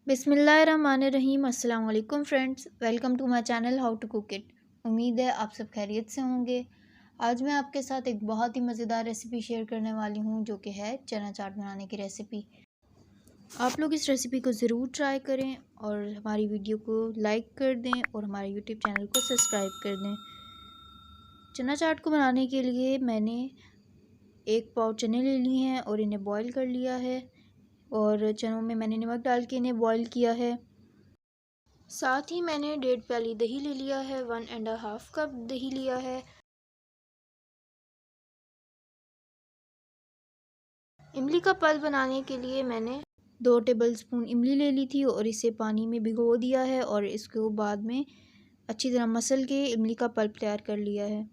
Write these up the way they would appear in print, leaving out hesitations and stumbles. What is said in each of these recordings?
बिस्मिल्लाहिर्रहमानिर्रहीम। अस्सलाम वालेकुम friends, welcome to my channel how to cook it. उम्मीद है आप सब खैरियत से होंगे। आज मैं आपके साथ एक बहुत ही मज़ेदार रेसिपी शेयर करने वाली हूँ जो कि है चना चाट बनाने की रेसिपी। आप लोग इस रेसिपी को ज़रूर ट्राई करें और हमारी वीडियो को लाइक कर दें और हमारे यूट्यूब चैनल को सब्सक्राइब कर दें। चना चाट को बनाने के लिए मैंने 1 पाव चने ले लिए हैं और इन्हें बॉईल कर लिया है और चनों में मैंने नमक डाल के इन्हें बॉईल किया है। साथ ही मैंने 1.5 प्याली दही ले लिया है, 1.5 कप दही लिया है। इमली का पल्प बनाने के लिए मैंने 2 टेबलस्पून इमली ले ली थी और इसे पानी में भिगो दिया है और इसको बाद में अच्छी तरह मसल के इमली का पल्प तैयार कर लिया है।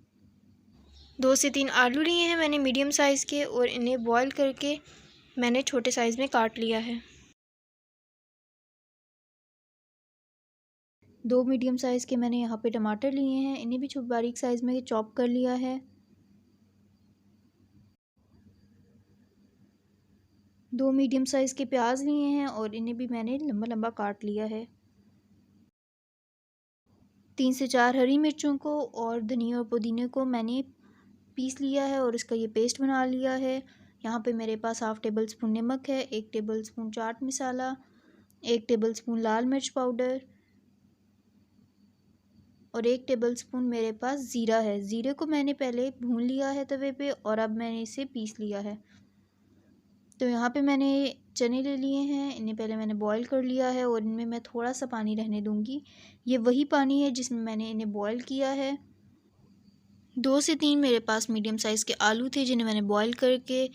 2 से 3 आलू लिए हैं मैंने मीडियम साइज़ के और इन्हें बॉईल करके मैंने छोटे साइज़ में काट लिया है। 2 मीडियम साइज़ के मैंने यहाँ पे टमाटर लिए हैं, इन्हें भी बारीक साइज़ में चॉप कर लिया है। 2 मीडियम साइज़ के प्याज लिए हैं और इन्हें भी मैंने लंबा लंबा काट लिया है। 3 से 4 हरी मिर्चों को और धनिया और पुदीने को मैंने पीस लिया है और इसका ये पेस्ट बना लिया है। यहाँ पे मेरे पास 1/2 टेबलस्पून नमक है, 1 टेबलस्पून चाट मसाला, 1 टेबलस्पून लाल मिर्च पाउडर और 1 टेबलस्पून मेरे पास ज़ीरा है। ज़ीरे को मैंने पहले भून लिया है तवे पे और अब मैंने इसे पीस लिया है। तो यहाँ पे मैंने चने ले लिए हैं, इन्हें पहले मैंने बॉईल कर लिया है और इनमें मैं थोड़ा सा पानी रहने दूँगी। ये वही पानी है जिसमें मैंने इन्हें बॉईल किया है। 2 से 3 मेरे पास मीडियम साइज़ के आलू थे जिन्हें मैंने बॉईल करके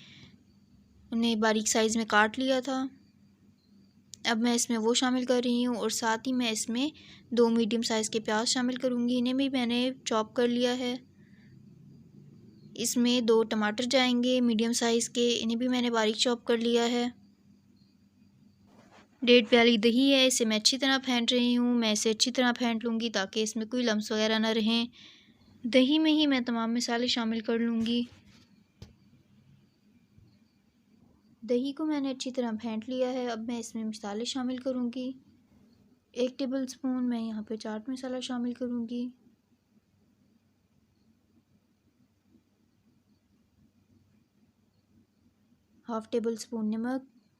उन्हें बारीक साइज़ में काट लिया था। अब मैं इसमें वो शामिल कर रही हूँ और साथ ही मैं इसमें 2 मीडियम साइज़ के प्याज शामिल करूँगी, इन्हें भी मैंने चॉप कर लिया है। इसमें 2 टमाटर जाएंगे मीडियम साइज़ के, इन्हें भी मैंने बारीक चॉप कर लिया है। 1.5 प्याली दही है, इसे मैं अच्छी तरह फेंट रही हूँ। मैं इसे अच्छी तरह फेंट लूँगी ताकि इसमें कोई लम्स वगैरह ना रहें। दही में ही मैं तमाम मसाले शामिल कर लूँगी। दही को मैंने अच्छी तरह फेंट लिया है। अब मैं इसमें मसाले शामिल करूँगी। 1 टेबलस्पून मैं यहाँ पे चाट मसाला शामिल करूँगी। 1/2 टेबलस्पून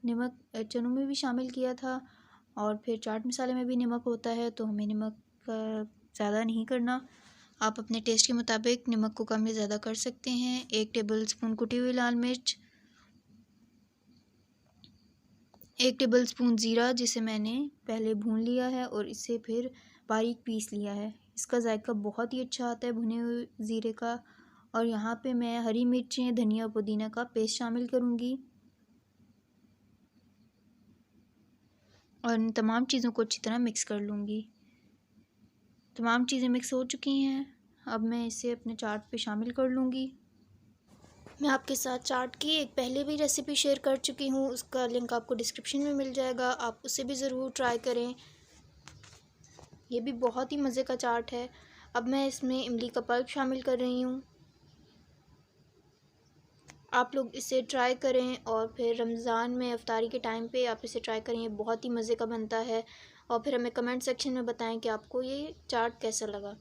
नमक चनों में भी शामिल किया था और फिर चाट मसाले में भी नमक होता है तो हमें नमक ज़्यादा नहीं करना। आप अपने टेस्ट के मुताबिक नमक को कम या ज़्यादा कर सकते हैं। 1 टेबलस्पून कुटी हुई लाल मिर्च, 1 टेबलस्पून ज़ीरा जिसे मैंने पहले भून लिया है और इसे फिर बारीक पीस लिया है। इसका जायका बहुत ही अच्छा आता है भुने हुए ज़ीरे का। और यहाँ पे मैं हरी मिर्चें, धनिया और पुदीना का पेस्ट शामिल करूँगी और इन तमाम चीज़ों को अच्छी तरह मिक्स कर लूँगी। तमाम चीज़ें मिक्स हो चुकी हैं। अब मैं इसे अपने चाट पे शामिल कर लूँगी। मैं आपके साथ चाट की एक पहले भी रेसिपी शेयर कर चुकी हूँ, उसका लिंक आपको डिस्क्रिप्शन में मिल जाएगा, आप उसे भी ज़रूर ट्राई करें। ये भी बहुत ही मज़े का चाट है। अब मैं इसमें इमली का पल्प शामिल कर रही हूँ। आप लोग इसे ट्राई करें और फिर रमज़ान में इफ्तारी के टाइम पे आप इसे ट्राई करें, ये बहुत ही मज़े का बनता है। और फिर हमें कमेंट सेक्शन में बताएं कि आपको ये चाट कैसा लगा।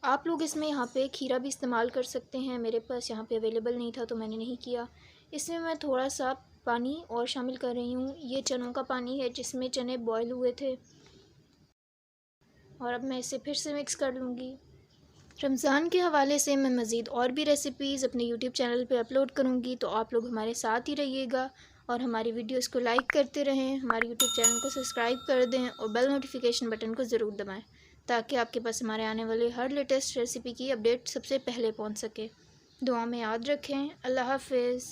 आप लोग इसमें यहाँ पे खीरा भी इस्तेमाल कर सकते हैं, मेरे पास यहाँ पे अवेलेबल नहीं था तो मैंने नहीं किया। इसमें मैं थोड़ा सा पानी और शामिल कर रही हूँ। ये चनों का पानी है जिसमें चने बॉयल हुए थे और अब मैं इसे फिर से मिक्स कर लूँगी। रमज़ान के हवाले से मैं मज़ीद और भी रेसिपीज़ अपने यूट्यूब चैनल पे अपलोड करूँगी, तो आप लोग हमारे साथ ही रहिएगा और हमारी वीडियोस को लाइक करते रहें, हमारे यूट्यूब चैनल को सब्सक्राइब कर दें और बेल नोटिफिकेशन बटन को ज़रूर दबाएं ताकि आपके पास हमारे आने वाले हर लेटेस्ट रेसिपी की अपडेट सबसे पहले पहुँच सके। दुआ में याद रखें। अल्लाह हाफ़िज़।